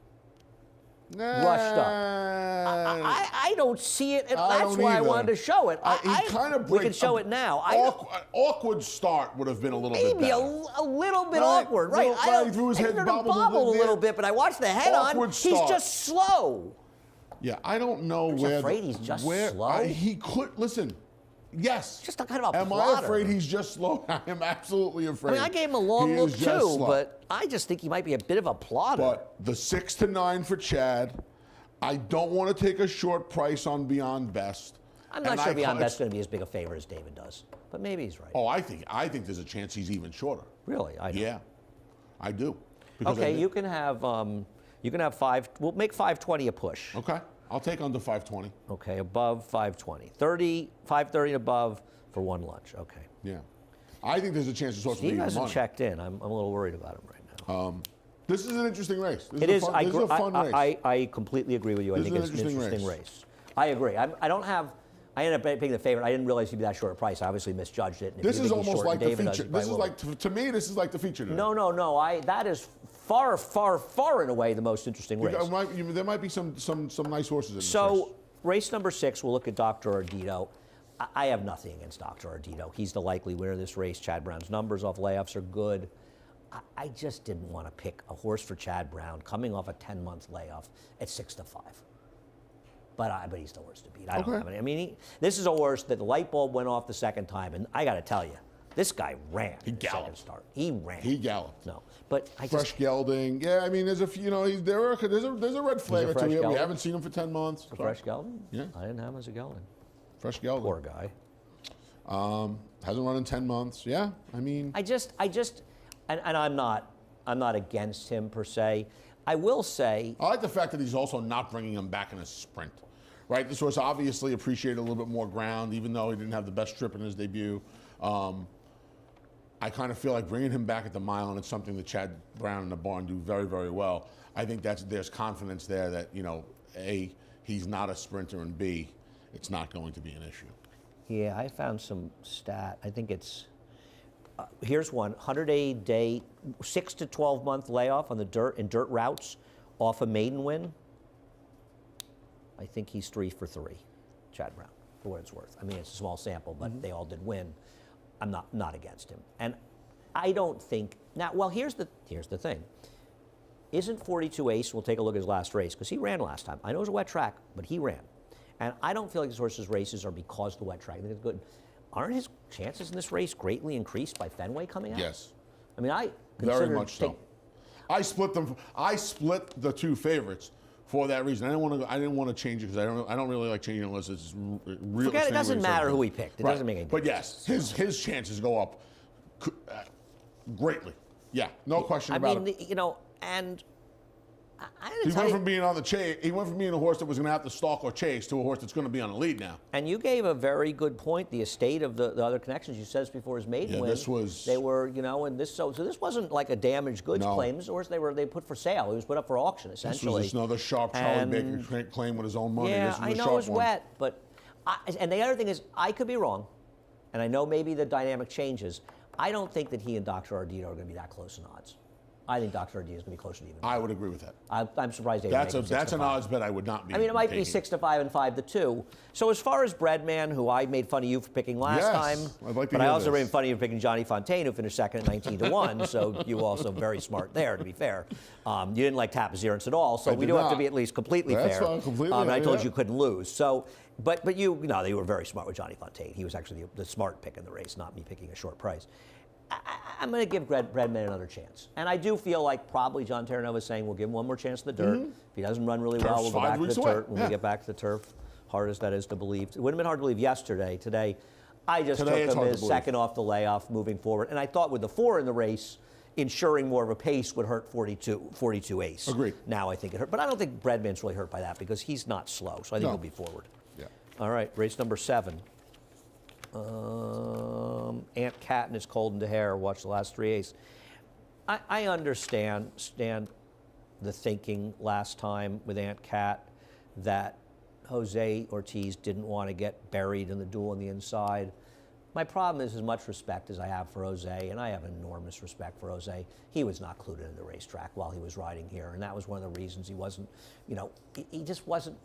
Nah, rushed up. I don't see it, and I that's don't why I either. wanted to show it. He kind of we can show it now. Awkward start would have been a little bit Maybe better. a little bit Right, awkward, right? little- right, threw his head, sort of bobbled a little bit, but I watched the head on. Awkward He's start. just slow. Yeah, I don't know I'm where. afraid he's just where, slow. He could listen. Yes. Just a kind of a Am plotter. I afraid he's just slow? I am absolutely afraid. I mean, I gave him a long He look is just too, slow. but I just think he might be a bit of a plotter. But the 6 to 9 for Chad. I don't want to take a short price on Beyond Best. I'm not sure Beyond Best's going to be as big a favorite as David does, but maybe he's right. Oh, I think there's a chance he's even shorter. Really? I don't. Yeah, I do. Because Okay, you can have 5. We'll make 520 a push. Okay, I'll take under 520. Okay, above 520. 530 and above for one lunch. Okay. Yeah, I think there's a chance to source Steve even hasn't money. checked in. I'm a little worried about him right now. This is an interesting race. This It is is. a fun race. I completely agree with you. I This think is it's an an interesting interesting race. race. I agree. I ended up picking the favorite. I didn't realize he'd be that short a price. I obviously misjudged it. And if This you is think he's almost short like and the David does, feature. he probably This is will. like to me. This is like the feature. Today. No. That is far, far, far and away the most interesting race. There might be some nice horses in this race. So, race number 6, we'll look at Dr. Ardito. I have nothing against Dr. Ardito. He's the likely winner of this race. Chad Brown's numbers off layoffs are good. I just didn't want to pick a horse for Chad Brown coming off a 10-month layoff at 6-5. But he's the horse to beat. I don't have any. I mean, this is a horse that the light bulb went off the second time, and I got to tell you, this guy ran. He in the second galloped. start. He ran. He galloped. No, but I Fresh just gelding. Yeah, I mean, there's a few. There's a red flag or fresh two here. We gelding? haven't seen him for 10 months. a fresh gelding. Yeah. I didn't have him as a gelding. Fresh gelding. Poor guy. Hasn't run in 10 months. Yeah, I mean. I just, and I'm not against him per se. I will say, I like the fact that he's also not bringing him back in a sprint. Right, this horse obviously appreciated a little bit more ground, even though he didn't have the best trip in his debut. I kind of feel like bringing him back at the mile, and it's something that Chad Brown and the barn do very, very well. I think there's confidence there that, A, he's not a sprinter, and B, it's not going to be an issue. yeah, I found some stat. I think it's, here's one, 100-day, 6 to 12 month layoff on the dirt routes off a maiden win. I think he's 3 for 3, Chad Brown, for what it's worth. I mean, it's a small sample, but they all did win. I'm not against him, and I don't think now. Well, here's the thing. Isn't 42 Ace? We'll take a look at his last race because he ran last time. I know it was a wet track, but he ran, and I don't feel like this horse's races are because of the wet track. I think it's good. Aren't his chances in this race greatly increased by Fenway coming out? Yes. I mean, I Very considered much so. I split them. I split the two favorites for that reason. I didn't want to change it because I don't really like changing unless it's real. Forget it. Doesn't matter who he picked. It doesn't make any But difference. yes, his chances go up greatly. Yeah, no question I about mean, it. and I He didn't tell went you. from being on the chase. He went from being a horse that was going to have to stalk or chase to a horse that's going to be on the lead now. And you gave a very good point. The estate of the other connections. You said this before his maiden Yeah, win. this was- They were, and this so this wasn't like a damaged goods No. claim. This horse they put for sale. He was put up for auction This essentially. was just another sharp Charlie And- Baker claim with his own money. Yeah, This was I a know sharp it's one. wet, but and the other thing is I could be wrong, and I know maybe the dynamic changes. I don't think that he and Dr. Ardito are going to be that close in odds. I think Dr. Ardito is going to be closer to even. I would agree with that. I'm surprised they That's didn't make him 6 an to 5. odds bet I would not be. I mean, it might be taking. 6-5 and 5-2. So as far as Breadman, who I made fun of you for picking last Yes, time, I'd like to but I hear also this. made fun of you for picking Johnny Fontaine, who finished second at 19-1. So you also very smart there, to be fair. You didn't like Tapazirance at all, so I we did do have to not. be at least completely That's fair. fine, completely, And I told yeah. you couldn't lose. So, but they were very smart with Johnny Fontaine. He was actually the smart pick in the race, not me picking a short price. I'm going to give Breadman another chance. And I do feel like probably John Terranova is saying we'll give him one more chance to the dirt. If he doesn't run really well, Turf's we'll go 5 back to weeks the away. turf. When Yeah. we get back to the turf, hard as that is to believe. It would have been hard to believe yesterday. Today, I just Today it's took him hard to as believe. second off the layoff moving forward. And I thought with the 4 in the race, ensuring more of a pace would hurt 42 Ace. Agreed. Now I think it hurt. But I don't think Breadman's really hurt by that because he's not slow. So I think No. he'll be forward. Yeah. All right, race number 7. Aunt Cat and his Colden to Hare. Watch the last 3 Ace. I understand the thinking last time with Aunt Cat that Jose Ortiz didn't want to get buried in the duel on the inside. My problem is as much respect as I have for Jose, and I have enormous respect for Jose, he was not clued into the racetrack while he was riding here, and that was one of the reasons he wasn't, he just wasn't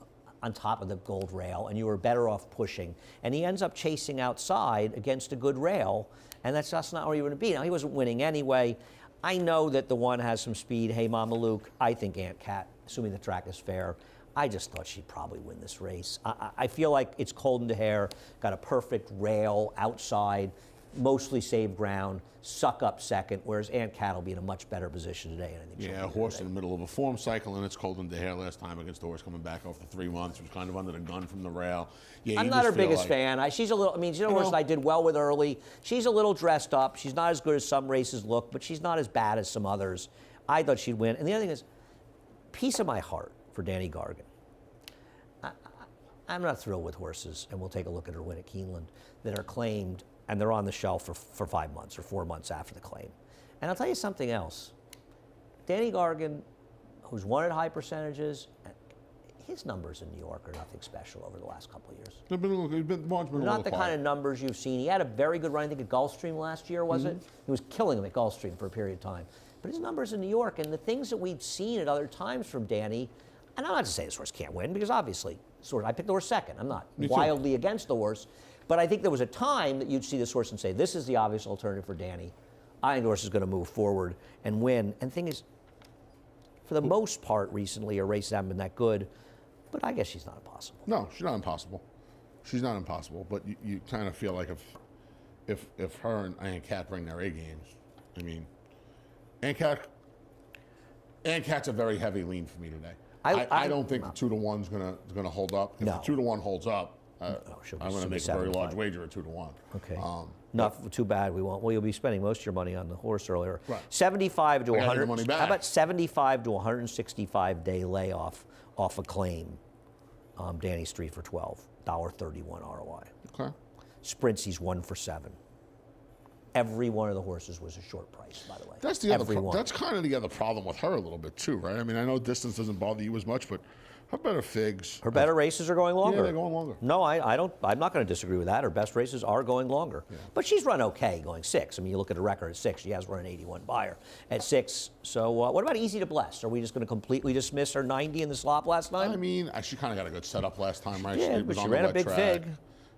on top of the gold rail, and you were better off pushing. And he ends up chasing outside against a good rail, and that's just not where you want to be. Now, he wasn't winning anyway. I know that the one has some speed. Hey, Mama Luke, I think Aunt Cat, assuming the track is fair, I just thought she'd probably win this race. I feel like it's Colden to Hare, got a perfect rail outside. mostly save ground, suck up second, whereas Aunt Cat will be in a much better position today. And I think she'll Yeah, a be there horse today. in the middle of a form cycle, and it's cold in the hair last time against the horse coming back after 3 months. Was kind of under the gun from the rail. Yeah, I'm you not just her feel biggest like- fan. She's a little. I mean, she's a horse that I did well with early. She's a little dressed up. She's not as good as some races look, but she's not as bad as some others. I thought she'd win. And the other thing is, piece of my heart for Danny Gargan. I'm not thrilled with horses, and we'll take a look at her win at Keeneland, that are claimed and they're on the shelf for 5 months or 4 months after the claim. And I'll tell you something else. Danny Gargan, who's won at high percentages, his numbers in New York are nothing special over the last couple of years. They've been a little, Mark's been a Not little the quiet. kind of numbers you've seen. He had a very good run, I think, at Gulfstream last year, was it? He was killing him at Gulfstream for a period of time. But his numbers in New York and the things that we'd seen at other times from Danny, and I'm not to say this horse can't win, because obviously, I picked the horse second. I'm not Me too. wildly against the horse. But I think there was a time that you'd see this horse and say, this is the obvious alternative for Danny. I think the horse is going to move forward and win. And the thing is, for the most part recently, her races haven't been that good. But I guess she's not impossible. No, she's not impossible. She's not impossible, but you kind of feel like if her and Aunt Cat bring their A games, I mean, Aunt Cat's a very heavy lean for me today. I don't think the 2-to-1's gonna hold up. If No. the 2-to-1 holds up, she'll be I'm gonna make a 7 very to large 5. wager at 2-to-1. Okay. Not too bad. We won't. Well, you'll be spending most of your money on the horse earlier. Right. 75 to I gotta get 100. the money back. How about 75 to 165 day layoff off a claim? Danny Street for 12, $1.31 ROI. Okay. Sprints, he's 1 for 7. Every one of the horses was a short price, by the way. That's the other. Every one. That's kind of the other problem with her a little bit too, right? I mean, I know distance doesn't bother you as much, but her better figs. Her better races are going longer. Yeah, they're going longer. No, I don't. I'm not going to disagree with that. Her best races are going longer. But she's run okay going 6. I mean, you look at her record at 6. She has run an 81 buyer at 6. So what about Easy to Bless? Are we just going to completely dismiss her 90 in the slop last I time? mean, she kind of got a good setup last time, right? Yeah, she but was she on ran the a wet big track. fig.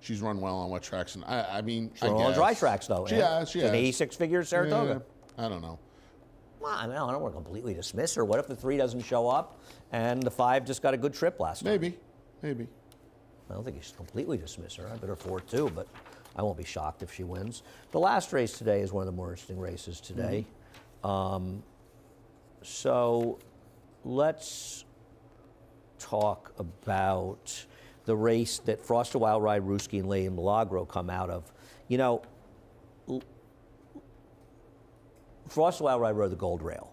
She's run well on wet tracks, and I mean, She's run on guess. dry tracks though. She yeah. has. She She's an has. 86 figure at Saratoga. Yeah, I don't know. Well, I mean, I don't want to completely dismiss her. What if the 3 doesn't show up and the 5 just got a good trip last time? Maybe. I don't think you should completely dismiss her. I bet her 4 too, but I won't be shocked if she wins. The last race today is one of the more interesting races today. So let's talk about the race that Frost a Wild Ride, Ruski, and Lady Milagro come out of. You know, Frost a Wild Ride rode the gold rail.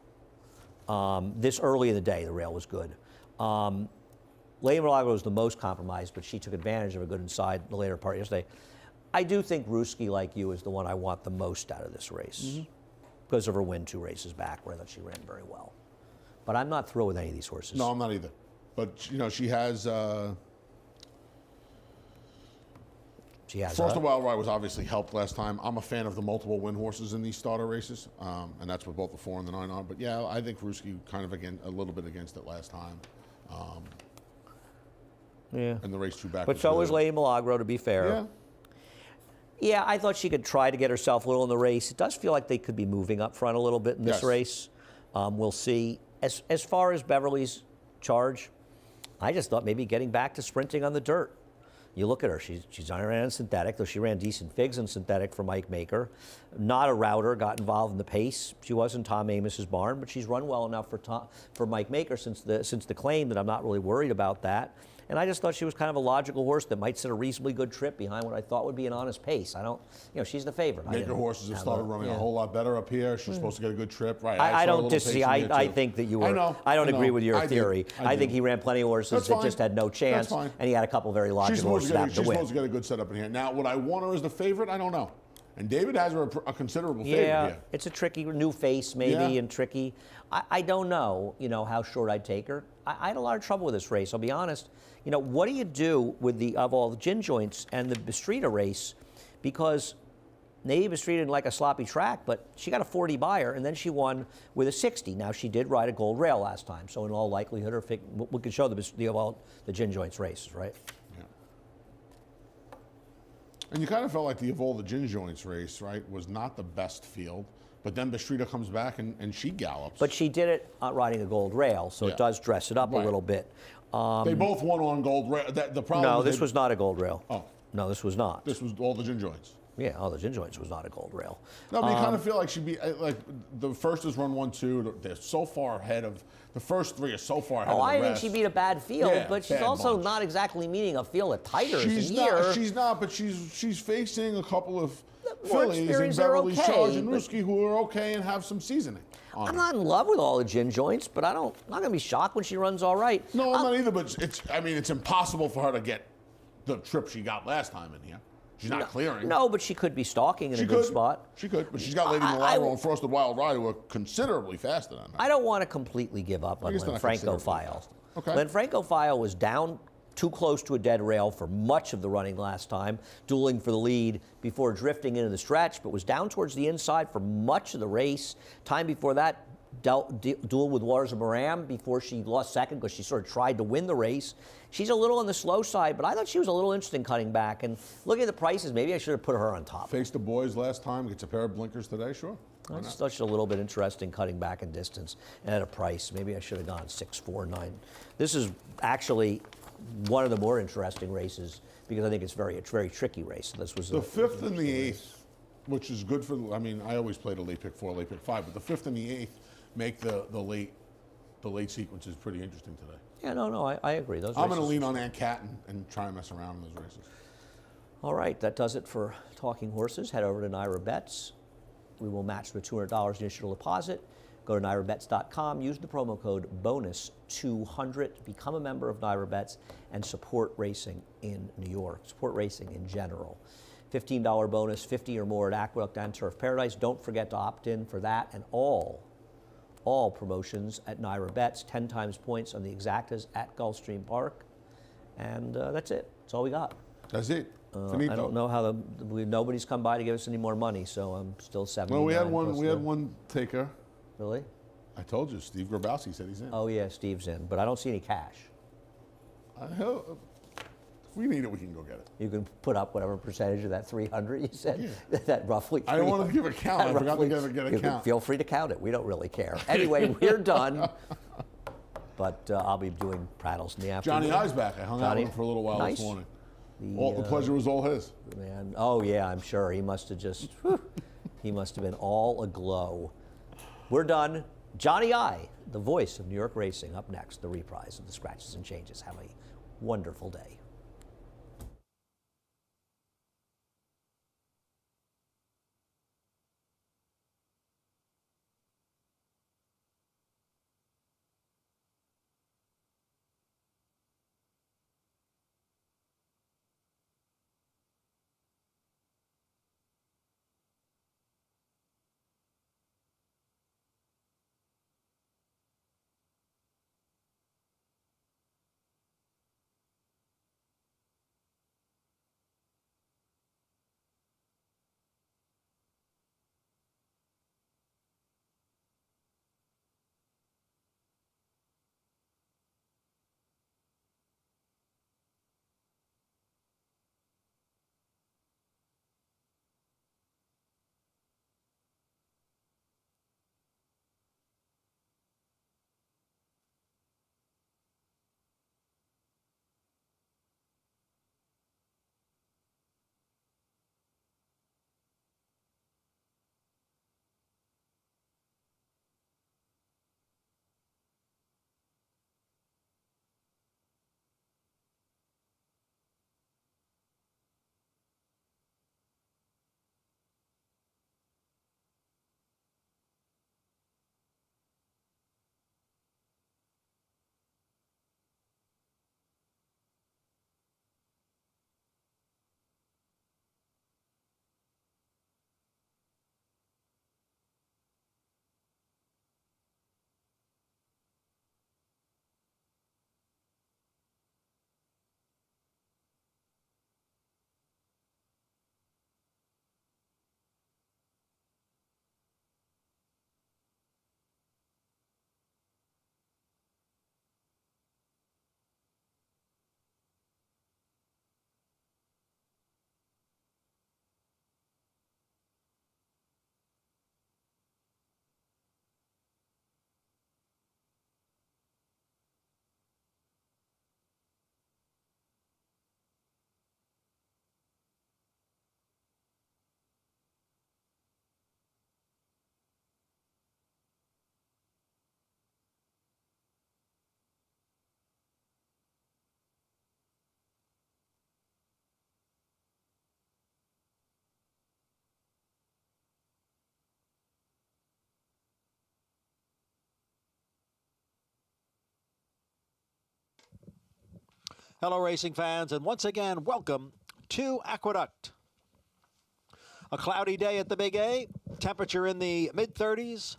This early in the day, the rail was good. Lady Milagro was the most compromised, but she took advantage of a good inside the later part yesterday. I do think Ruski, like you, is the one I want the most out of this race because of her win 2 races back, where I thought she ran very well. But I'm not thrilled with any of these horses. No, I'm not either. But you know, she has. She has Frost the Wild Ride was obviously helped last time. I'm a fan of the multiple win horses in these starter races, and that's what both the 4 and the 9 are. But yeah, I think Ruski kind of a little bit against it last time. yeah. And the race 2 back. But so good. was Lady Milagro, to be fair. Yeah. Yeah, I thought she could try to get herself a little in the race. It does feel like they could be moving up front a little bit in this Yes. race. We'll see. As far as Beverly's charge, I just thought maybe getting back to sprinting on the dirt. You look at her, she's ran in synthetic, though she ran decent figs in synthetic for Mike Maker. Not a router, got involved in the pace. She wasn't Tom Amos's barn, but she's run well enough for Mike Maker since the claim that I'm not really worried about that. And I just thought she was kind of a logical horse that might set a reasonably good trip behind what I thought would be an honest pace. She's the favorite. Maker horses have started running a whole lot better up here. She's supposed to get a good trip, right? I saw a don't little disagree. pace in here, I too. think that you were. I don't know. agree with your I do. theory. I think do. he ran plenty of horses That's that fine. just had no chance, That's fine. and he had a couple very She's logical supposed, horses to that get, happened she's to win. supposed to get a good setup in here. Now, would I want her as the favorite? I don't know. And David has her a considerable favorite Yeah, here. it's a tricky new face maybe Yeah. and tricky. I don't know, how short I'd take her. I had a lot of trouble with this race. I'll be honest. What do you do with of all the gin joints and the Bistrita race? Because Navy Bistrita didn't like a sloppy track, but she got a 40 buyer and then she won with a 60. Now she did ride a gold rail last time, so in all likelihood, we could show the gin joints races, right? Yeah. And you kind of felt like the Evolve the Gin Joints race, right, was not the best field. But then Bistrita comes back and she gallops. But she did it riding a gold rail, so Yeah. it does dress it up a Right. little bit. They both won on gold rail. The problem No, is this they- was not a gold rail. Oh. No, this was not. This was all the Gin Joints. Yeah, the gin joints was not a gold rail. No, but you kind of feel like she'd be like the first is run 1-2. They're so far ahead of the first three. Are so far ahead. Oh, of the I think rest. she beat a bad field, Yeah, but she's bad also bunch. not exactly meeting a field at Tigers She's a not. year. She's not. But she's facing a couple of more fillies and experienced, they're Beverly okay, Charge and but- Ruski who are okay and have some seasoning. On I'm them. not in love with all the gin joints, but I'm not going to be shocked when she runs all right. No, I'm not either. But it's. I mean, it's impossible for her to get the trip she got last time in here. She's not clearing. No, but she could be stalking in she a could. good spot. She could, but she's got Lady Milagro and Frosted Wild Ride who are considerably faster than her. I don't want to completely give up on guess they're Len not Franco considerably File. faster. Okay. Len Franco File was down too close to a dead rail for much of the running last time, dueling for the lead before drifting into the stretch, but was down towards the inside for much of the race. Time before that, duel with Larsa Moran before she lost second because she sort of tried to win the race. She's a little on the slow side, but I thought she was a little interesting cutting back. And looking at the prices, maybe I should have put her on top. Faced the boys last time, gets a pair of blinkers today, sure. I just thought she was a little bit interesting cutting back in distance and at a price. Maybe I should have gone 6, 4, 9. This is actually one of the more interesting races because I think it's a very tricky race. This was The fifth and the eighth, which is good for. I mean, I always played a late pick 4, late pick 5, but the fifth and the eighth make the late sequences pretty interesting today. Yeah, no, I agree. Those I'm going to races- lean on Aunt Cat and try and mess around in those races. All right, that does it for Talking Horses. Head over to Naira Bets. We will match with $200 initial deposit. Go to NairaBets.com, use the promo code BONUS200 to become a member of Naira Bets and support racing in New York, support racing in general. $15 bonus, 50 or more at Aqueduct and Turf Paradise. Don't forget to opt in for that and all promotions at Naira Bets, 10 times points on the exactas at Gulfstream Park. And that's it. That's all we got. That's it. I Finito. don't know how nobody's come by to give us any more money, so I'm still 79. Well, we had one. plus We had the- one taker. Really? I told you, Steve Grabowski said he's in. Oh yeah, Steve's in, but I don't see any cash. If we need it, we can go get it. You can put up whatever percentage of that 300 you said. That roughly. I don't want to give a count. I forgot to get a you can count. Feel free to count it. We don't really care. Anyway, we're done. But I'll be doing prattles in the afternoon. Johnny I's back. I hung out Johnny, with him for a little while nice. this morning. The pleasure was all his. Man, oh yeah, I'm sure he must have just. He must have been all aglow. We're done. Johnny I, the voice of New York racing, up next. The reprise of the Scratches and Changes. Have a wonderful day. Hello, racing fans, and once again, welcome to Aqueduct. A cloudy day at the Big A, temperature in the mid-30s,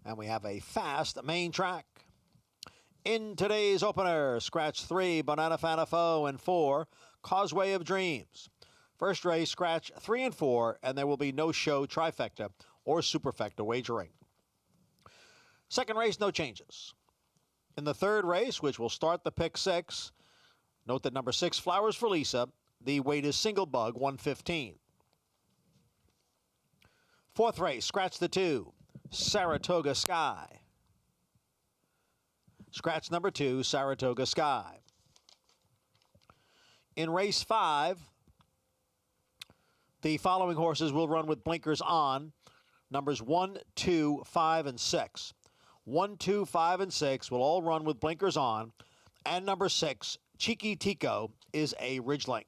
and we have a fast main track. In today's opener, scratch 3, Banana Fana Foe, and 4, Causeway of Dreams. First race, scratch 3 and 4, and there will be no show trifecta or superfecta wagering. Second race, no changes. In the third race, which will start the pick 6, note that number 6, Flowers for Lisa, the weight is single bug, 115. Fourth race, scratch the 2, Saratoga Sky. Scratch number 2, Saratoga Sky. In race 5, the following horses will run with blinkers on, numbers 1, 2, 5, and 6. 1, 2, 5, and 6 will all run with blinkers on, and number 6, Cheeky Tico, is a Ridgeling.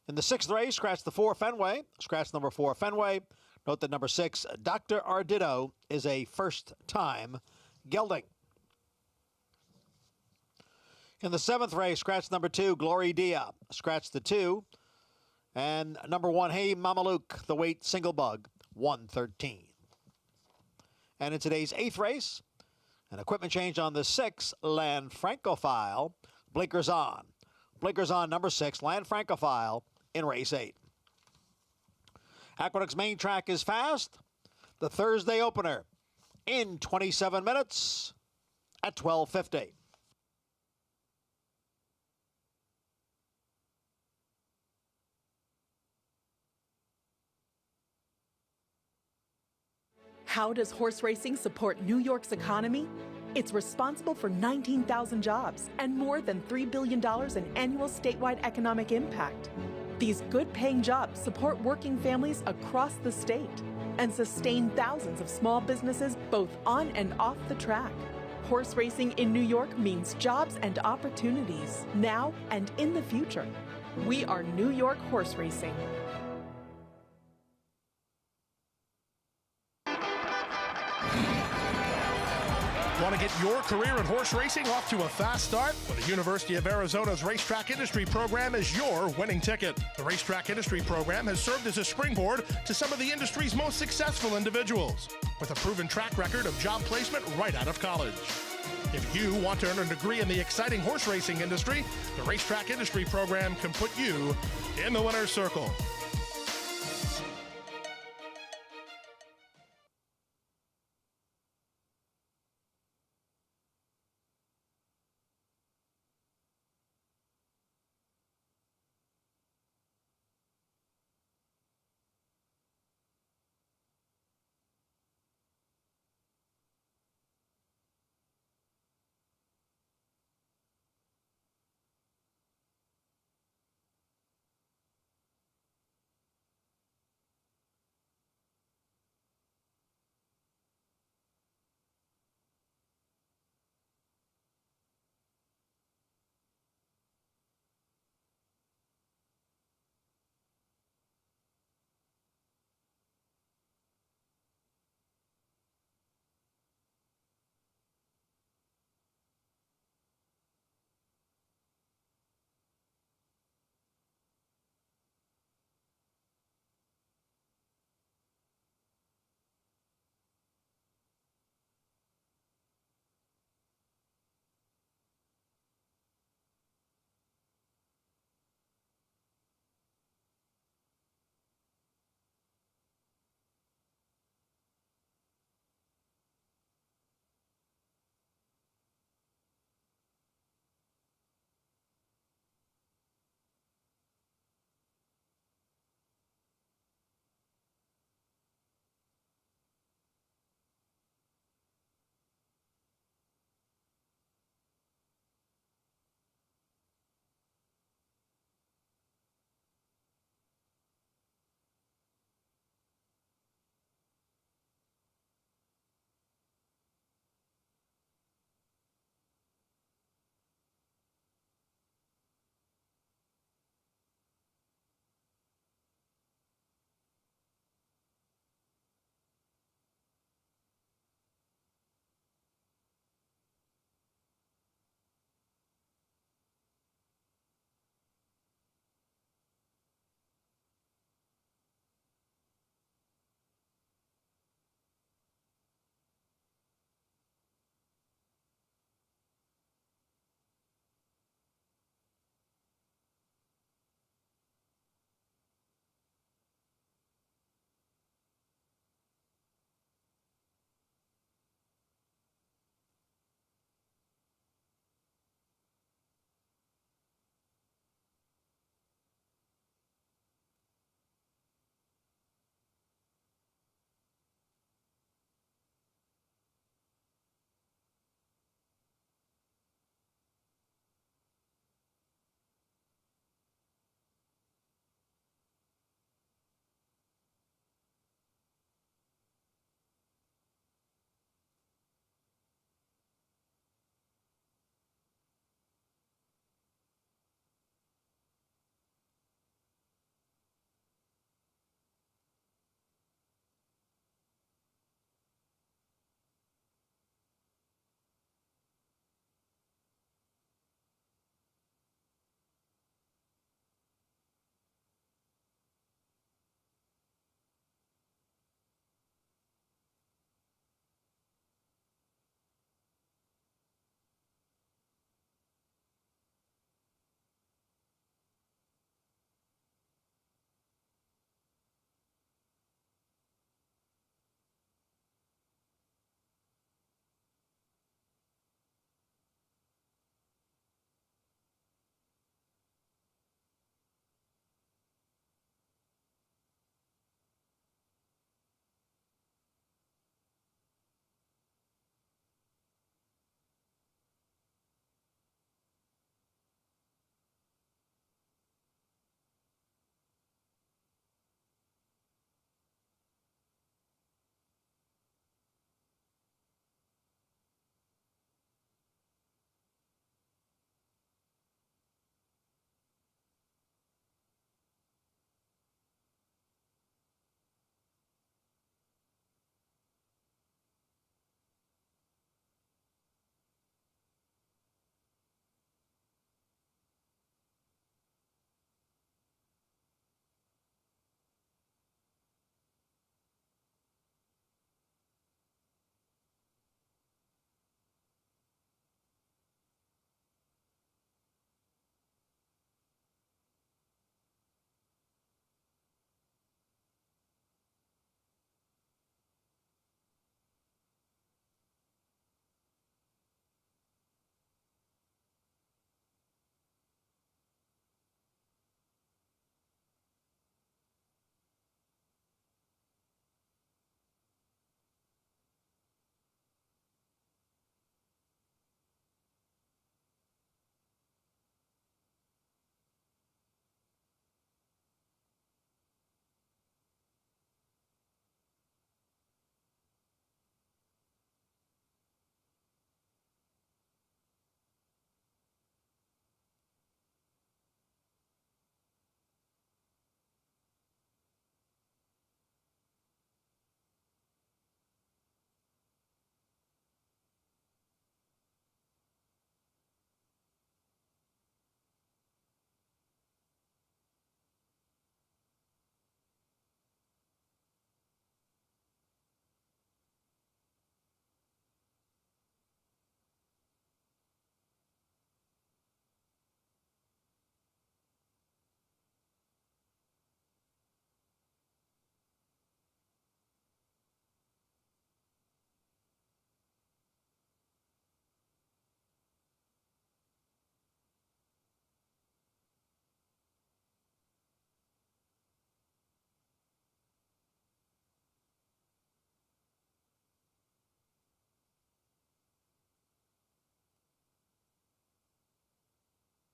In the 6th race, scratch the 4, Fenway. Scratch number 4, Fenway. Note that number 6, Dr. Ardito, is a first-time gelding. In the 7th race, scratch number 2, Glory Dia. Scratch the 2. And number 1, Hey Mama Luke, the weight single bug, 113. And in today's 8th race, an equipment change on the 6, Land Francophile, blinkers on. Blinkers on number 6, Land Francophile, in race 8. Aqueduct's main track is fast. The Thursday opener in 27 minutes at 12:50. How does horse racing support New York's economy? It's responsible for 19,000 jobs and more than $3 billion in annual statewide economic impact. These good-paying jobs support working families across the state and sustain thousands of small businesses both on and off the track. Horse racing in New York means jobs and opportunities now and in the future. We are New York Horse Racing. Want to get your career in horse racing off to a fast start? Well, the University of Arizona's Racetrack Industry Program is your winning ticket. The Racetrack Industry Program has served as a springboard to some of the industry's most successful individuals, with a proven track record of job placement right out of college. If you want to earn a degree in the exciting horse racing industry, the Racetrack Industry Program can put you in the winner's circle.